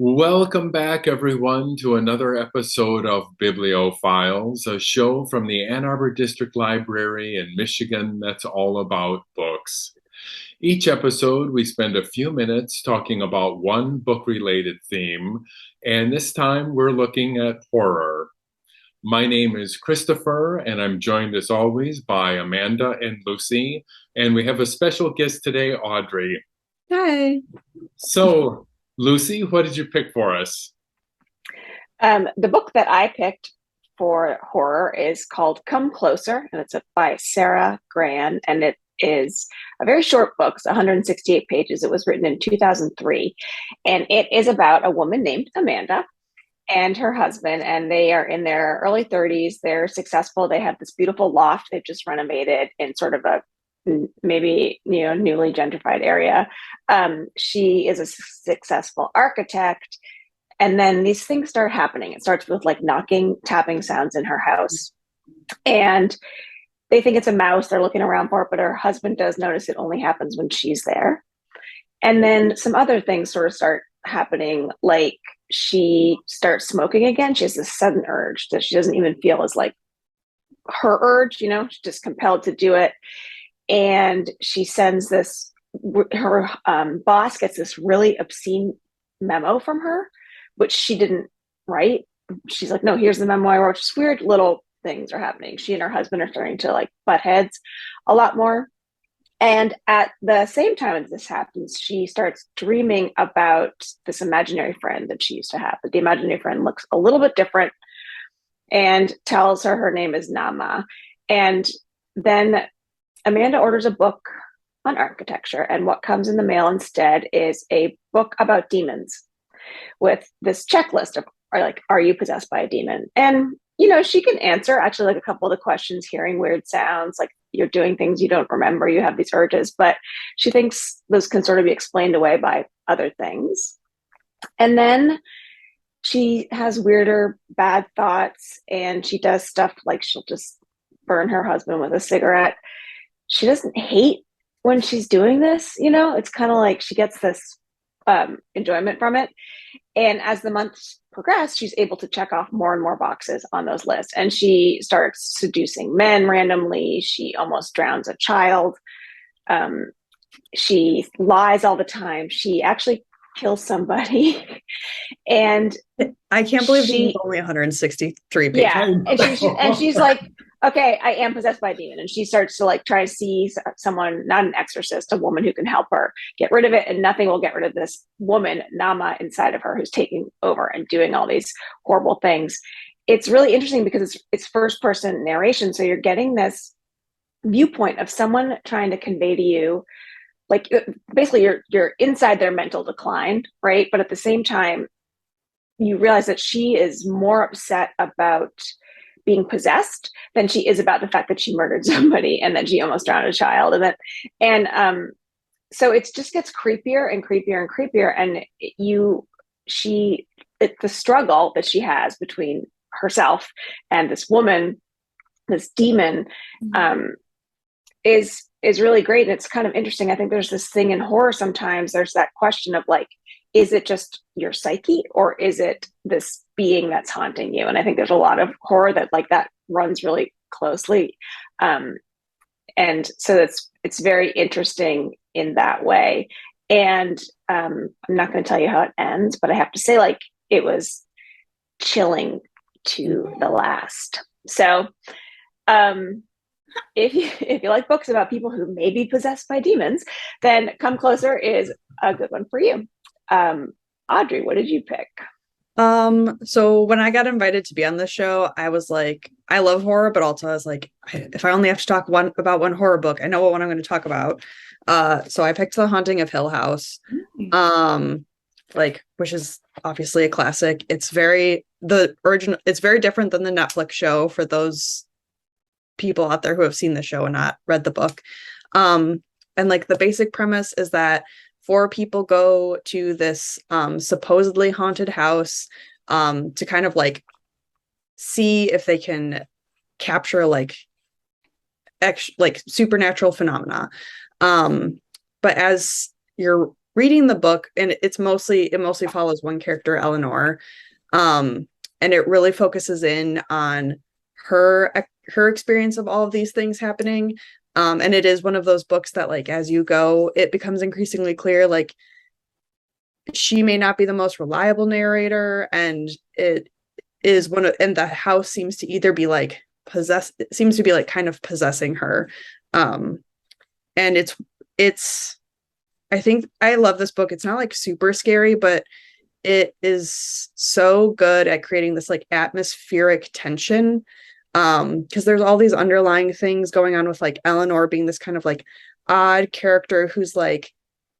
Welcome back, everyone, to another episode of Biblio Files, a show from the Ann Arbor District Library in Michigan that's all about books. Each episode, we spend a few minutes talking about one book-related theme, and this time we're looking at horror. My name is Christopher, and I'm joined as always by Amanda and Lucy, and we have a special guest today, Audrey. Hi. So, Lucy, what did you pick for us? The book that I picked for horror is called Come Closer, and it's by Sarah Gran, and it is a very short book. It's 168 pages. It was written in 2003, and it is about a woman named Amanda and her husband, and they are in their early 30s. They're successful. They have this beautiful loft they've just renovated in sort of a maybe newly gentrified area. She is a successful architect. And then these things start happening. It starts with like knocking, tapping sounds in her house. And they think it's a mouse. They're looking around for it, but her husband does notice it only happens when she's there. And then some other things sort of start happening, like she starts smoking again. She has this sudden urge that she doesn't even feel as like her urge, she's just compelled to do it. And she sends this, her boss gets this really obscene memo from her, which she didn't write. She's like, no, here's the memo I wrote. Just weird little things are happening. She and her husband are starting to like butt heads a lot more. And at the same time as this happens, she starts dreaming about this imaginary friend that she used to have. But the imaginary friend looks a little bit different and tells her name is Nama. And then Amanda orders a book on architecture. And what comes in the mail instead is a book about demons, with this checklist of are you possessed by a demon? And she can answer actually like a couple of the questions, hearing weird sounds, like you're doing things you don't remember, you have these urges, but she thinks those can sort of be explained away by other things. And then she has weirder bad thoughts, and she does stuff like she'll just burn her husband with a cigarette. She doesn't hate when she's doing this, it's kind of like she gets this enjoyment from it. And as the months progress, she's able to check off more and more boxes on those lists. And she starts seducing men randomly. She almost drowns a child. She lies all the time. She actually kills somebody. And I can't believe she's only 163 pages. Yeah. And she's like, okay, I am possessed by a demon. And she starts to like try to see someone, not an exorcist, a woman who can help her get rid of it. And nothing will get rid of this woman, Nama, inside of her, who's taking over and doing all these horrible things. It's really interesting because it's first person narration. So you're getting this viewpoint of someone trying to convey to you, like basically you're inside their mental decline, right? But at the same time, you realize that she is more upset about being possessed than she is about the fact that she murdered somebody and that she almost drowned a child. So it just gets creepier and creepier and creepier. And the struggle that she has between herself and this woman, this demon, is really great. And it's kind of interesting. I think there's this thing in horror sometimes, there's that question of like, is it just your psyche, or is it this being that's haunting you? And I think there's a lot of horror that runs really closely. And so it's very interesting in that way. And I'm not going to tell you how it ends, but I have to say, like, it was chilling to the last. So if you like books about people who may be possessed by demons, then Come Closer is a good one for you. Audrey, what did you pick? So when I got invited to be on this show, I was like, I love horror, but also I was like, if I only have to talk about one horror book, I know what one I'm going to talk about. So I picked The Haunting of Hill House, which is obviously a classic. It's very different than the Netflix show for those people out there who have seen the show and not read the book. And like the basic premise is that four people go to this supposedly haunted house to kind of like see if they can capture like supernatural phenomena. But as you're reading the book, and it mostly follows one character, Eleanor, and it really focuses in on her experience of all of these things happening. And it is one of those books that, like, as you go, it becomes increasingly clear, like, she may not be the most reliable narrator, and it is and the house seems to either be like kind of possessing her. And it's I think I love this book. It's not like super scary, but it is so good at creating this like atmospheric tension. Because there's all these underlying things going on with like Eleanor being this kind of like odd character who's like,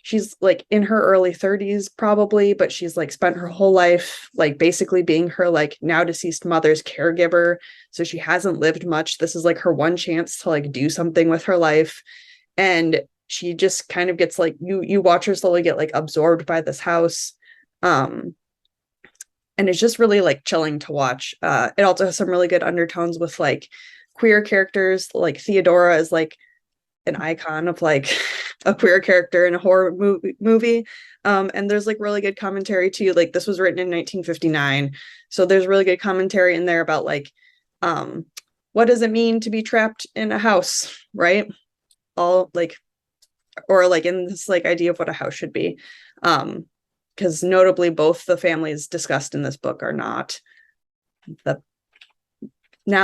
she's like in her early 30s probably, but she's like spent her whole life like basically being her like now deceased mother's caregiver. So she hasn't lived much. This is like her one chance to like do something with her life. And she just kind of gets like, you watch her slowly get like absorbed by this house. And it's just really like chilling to watch. It also has some really good undertones with like queer characters. Like Theodora is like an icon of like a queer character in a horror movie. And there's like really good commentary too. Like this was written in 1959. So there's really good commentary in there about like, what does it mean to be trapped in a house, right? All like, or like in this like idea of what a house should be. Because notably both the families discussed in this book are not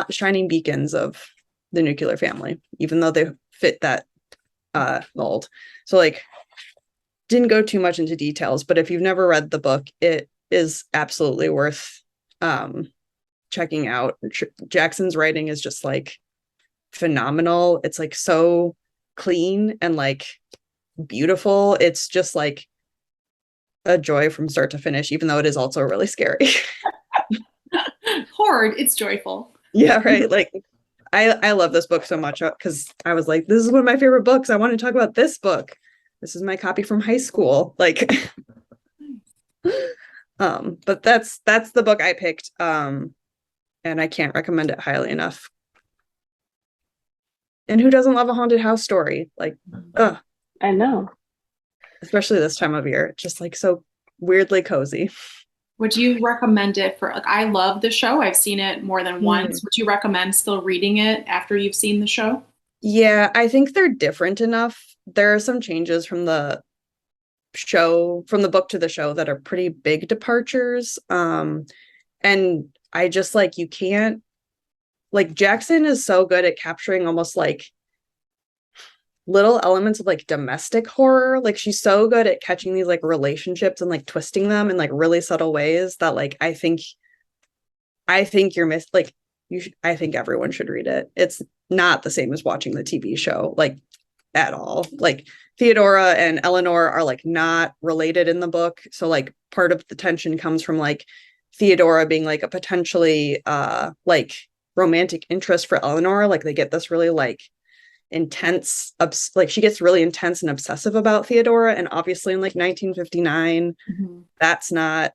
shining beacons of the nuclear family, even though they fit that mold. So like didn't go too much into details, but if you've never read the book, it is absolutely worth checking out. Jackson's writing is just like phenomenal. It's like so clean and like beautiful. It's just like a joy from start to finish, even though it is also really scary. Horror, it's joyful. Yeah, right. Like I love this book so much because I was like, this is one of my favorite books. I want to talk about this book. This is my copy from high school. Like but that's the book I picked. And I can't recommend it highly enough. And who doesn't love a haunted house story? Like, I know. Especially this time of year. It's just like so weirdly cozy. Would you recommend it for, like, I love the show. I've seen it more than once. Would you recommend still reading it after you've seen the show? Yeah, I think they're different enough. There are some changes from the book to the show that are pretty big departures. And I just like, you can't, like, Jackson is so good at capturing almost like little elements of like domestic horror. Like she's so good at catching these like relationships and like twisting them in like really subtle ways that like I think you're I think everyone should read it. It's not the same as watching the TV show, like at all. Like Theodora and Eleanor are like not related in the book. So like part of the tension comes from like Theodora being like a potentially like romantic interest for Eleanor. Like they get this really like intense, like she gets really intense and obsessive about Theodora, and obviously in like 1959 that's not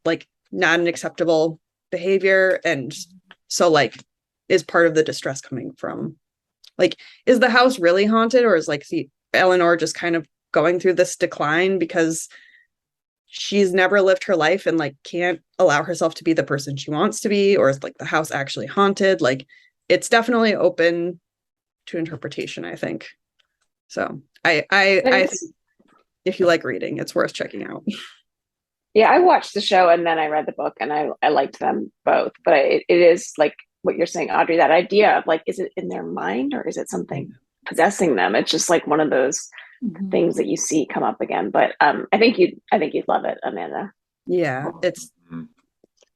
like not an acceptable behavior. And so like is part of the distress coming from like, is the house really haunted, or is like Eleanor just kind of going through this decline because she's never lived her life and like can't allow herself to be the person she wants to be, or is like the house actually haunted? Like it's definitely open to interpretation, I think. So I think if you like reading, it's worth checking out. Yeah, I watched the show and then I read the book, and I liked them both. But it is like what you're saying, Audrey, that idea of like, is it in their mind or is it something possessing them? It's just like one of those things that you see come up again. But I think you'd love it, Amanda. Yeah,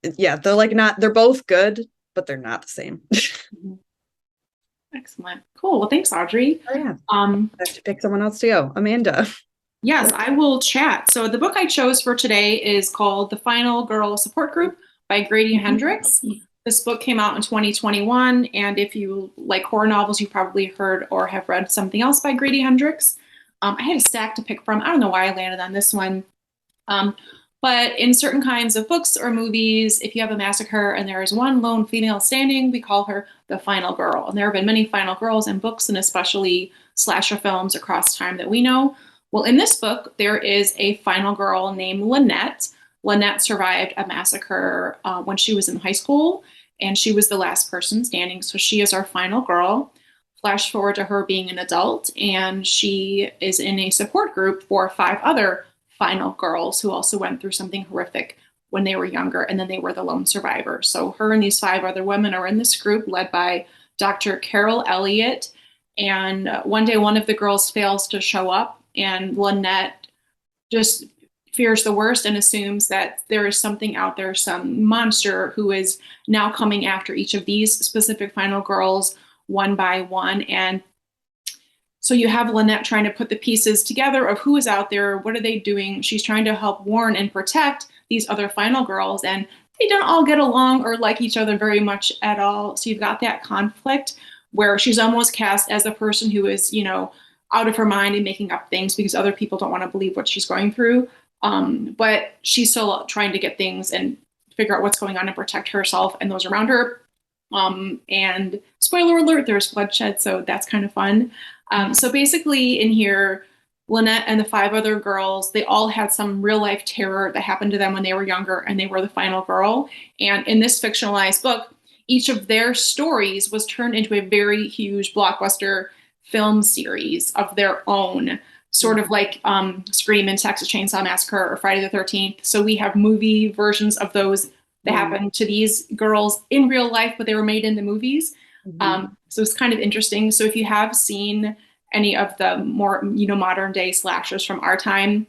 they're like they're both good, but they're not the same. Excellent. Cool. Well, thanks, Audrey. Oh, yeah. I have to pick someone else to go. Amanda. Yes, I will chat. So the book I chose for today is called The Final Girl Support Group by Grady Hendrix. This book came out in 2021. And if you like horror novels, you probably heard or have read something else by Grady Hendrix. I had a stack to pick from. I don't know why I landed on this one. But in certain kinds of books or movies, if you have a massacre and there is one lone female standing, we call her the final girl. And there have been many final girls in books and especially slasher films across time that we know. Well, in this book, there is a final girl named Lynette. Lynette survived a massacre when she was in high school, and she was the last person standing. So she is our final girl. Flash forward to her being an adult, and she is in a support group for 5 other final girls who also went through something horrific when they were younger, and then they were the lone survivor. So her and these 5 other women are in this group led by Dr. Carol Elliott. And one day, one of the girls fails to show up, and Lynette just fears the worst and assumes that there is something out there, some monster who is now coming after each of these specific final girls one by one. And so you have Lynette trying to put the pieces together of who is out there, what are they doing. She's trying to help warn and protect these other final girls, and they don't all get along or like each other very much at all. So you've got that conflict where she's almost cast as a person who is, you know, out of her mind and making up things because other people don't want to believe what she's going through. But she's still trying to get things and figure out what's going on and protect herself and those around her. And spoiler alert, there's bloodshed, so that's kind of fun. So basically in here, Lynette and the 5 other girls, they all had some real life terror that happened to them when they were younger, and they were the final girl. And in this fictionalized book, each of their stories was turned into a very huge blockbuster film series of their own, sort of like Scream and Texas Chainsaw Massacre or Friday the 13th. So we have movie versions of those that happened to these girls in real life, but they were made in the movies. So it's kind of interesting. So if you have seen any of the more, you know, modern day slashers from our time,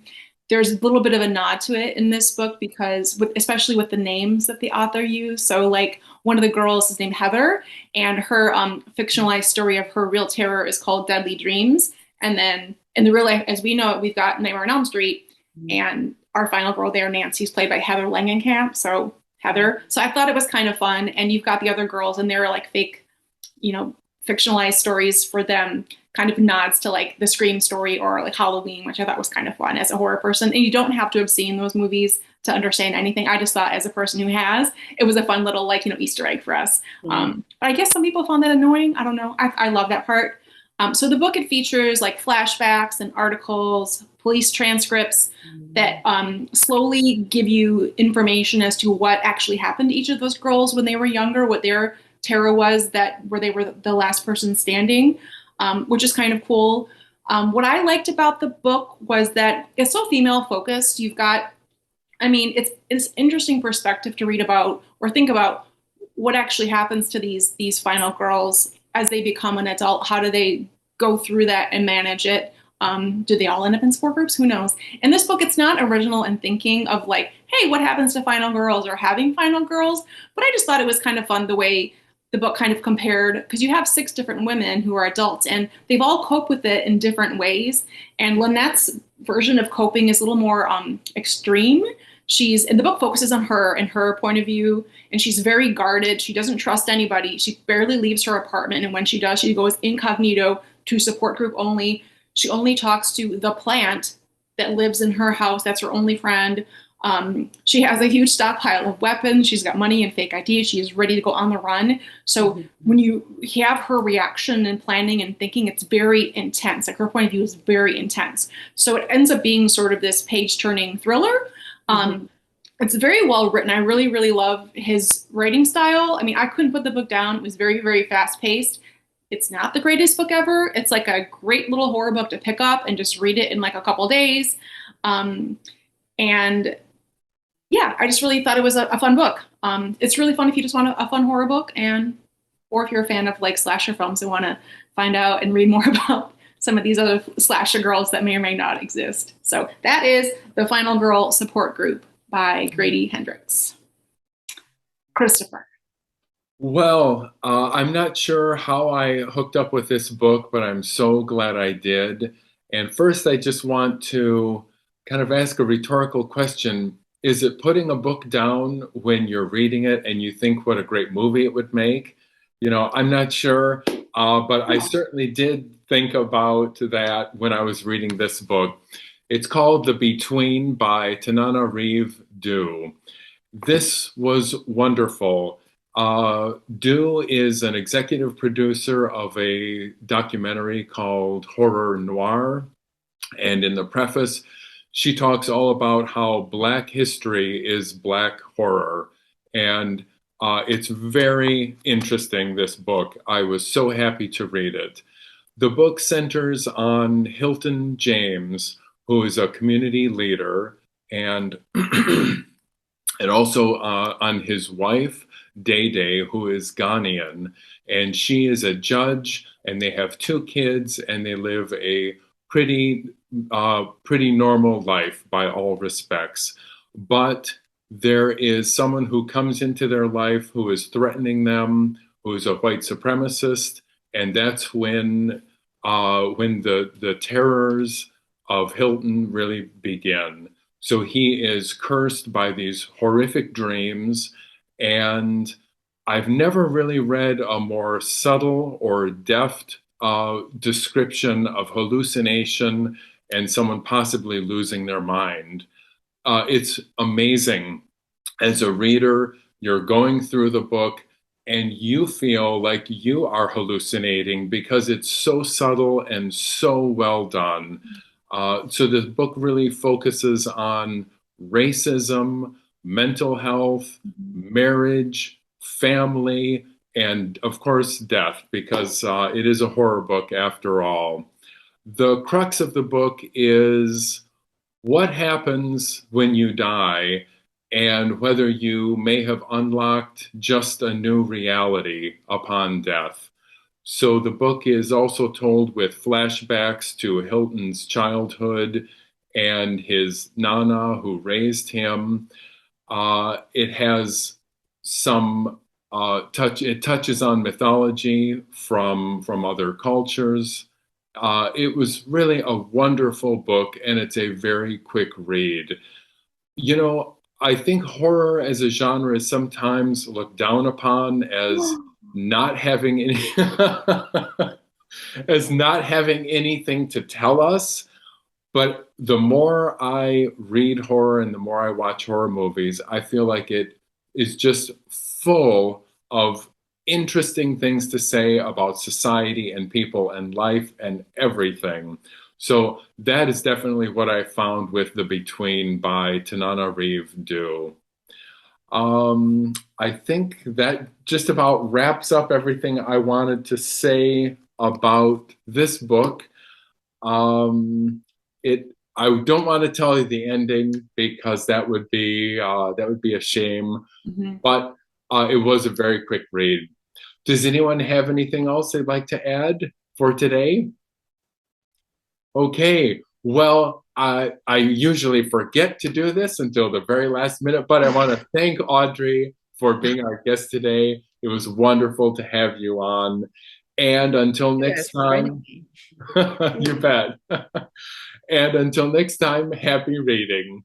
there's a little bit of a nod to it in this book because especially with the names that the author used. So like one of the girls is named Heather, and her fictionalized story of her real terror is called Deadly Dreams. And then in the real life, as we know it, we've got Nightmare on Elm Street, and our final girl there, Nancy's played by Heather Langenkamp. So Heather. So I thought it was kind of fun. And you've got the other girls, and they're like fake, you know, fictionalized stories for them, kind of nods to like the Scream story or like Halloween, which I thought was kind of fun as a horror person. And you don't have to have seen those movies to understand anything. I just thought as a person who has, it was a fun little like, you know, Easter egg for us. But I guess some people found that annoying. I don't know. I love that part. So the book, it features like flashbacks and articles, police transcripts that slowly give you information as to what actually happened to each of those girls when they were younger, what their terror was, that where they were the last person standing, which is kind of cool. What I liked about the book was that it's so female focused. You've got, I mean, it's interesting perspective to read about or think about what actually happens to these final girls as they become an adult. How do they go through that and manage it? Do they all end up in support groups? Who knows? In this book, it's not original in thinking of like, hey, what happens to final girls or having final girls? But I just thought it was kind of fun the way the book kind of compared, because you have 6 different women who are adults and they've all coped with it in different ways. And Lynette's version of coping is a little more extreme. And the book focuses on her and her point of view, and she's very guarded. She doesn't trust anybody. She barely leaves her apartment. And when she does, she goes incognito to support group only. She only talks to the plant that lives in her house. That's her only friend. She has a huge stockpile of weapons. She's got money and fake ID. She's ready to go on the run. So when you have her reaction and planning and thinking, it's very intense. Like her point of view is very intense. So it ends up being sort of this page-turning thriller. It's very well written. I really, really love his writing style. I mean, I couldn't put the book down. It was very, very fast-paced. It's not the greatest book ever. It's like a great little horror book to pick up and just read it in like a couple days. And yeah, I just really thought it was a fun book. It's really fun if you just want a fun horror book, or if you're a fan of like slasher films and want to find out and read more about some of these other slasher girls that may or may not exist. So that is The Final Girl Support Group by Grady Hendrix. Christopher. Well, I'm not sure how I hooked up with this book, but I'm so glad I did. And first, I just want to kind of ask a rhetorical question. Is it putting a book down when you're reading it and you think what a great movie it would make? You know, I'm not sure, but I certainly did think about that when I was reading this book. It's called The Between by Tananarive Due. This was wonderful. Due is an executive producer of a documentary called Horror Noir. And in the preface, she talks all about how Black history is Black horror. And it's very interesting, this book. I was so happy to read it. The book centers on Hilton James, who is a community leader, and and also on his wife, Day Day, who is Ghanaian. And she is a judge, and they have two kids, and they live a pretty normal life by all respects. But there is someone who comes into their life who is threatening them, who is a white supremacist, and that's when the terrors of Hilton really begin. So he is cursed by these horrific dreams, and I've never really read a more subtle or deft description of hallucination and someone possibly losing their mind. It's amazing. As a reader, you're going through the book and you feel like you are hallucinating because it's so subtle and so well done. So the book really focuses on racism, mental health, marriage, family, and of course, death, because it is a horror book after all. The crux of the book is what happens when you die and whether you may have unlocked just a new reality upon death. So the book is also told with flashbacks to Hilton's childhood and his Nana who raised him. It has some it touches on mythology from other cultures. It was really a wonderful book, and it's a very quick read. You know, I think horror as a genre is sometimes looked down upon as not having any as not having anything to tell us. But the more I read horror and the more I watch horror movies, I feel like it is just full of interesting things to say about society and people and life and everything. So that is definitely what I found with The Between by Tananarive Due. I think that just about wraps up everything I wanted to say about this book. It I don't want to tell you the ending because that would be a shame. Mhm. But it was a very quick read. Does anyone have anything else they'd like to add for today? Okay, well, I usually forget to do this until the very last minute, but I want to thank Audrey for being our guest today. It was wonderful to have you on. And until next time, you bet. And until next time, happy reading.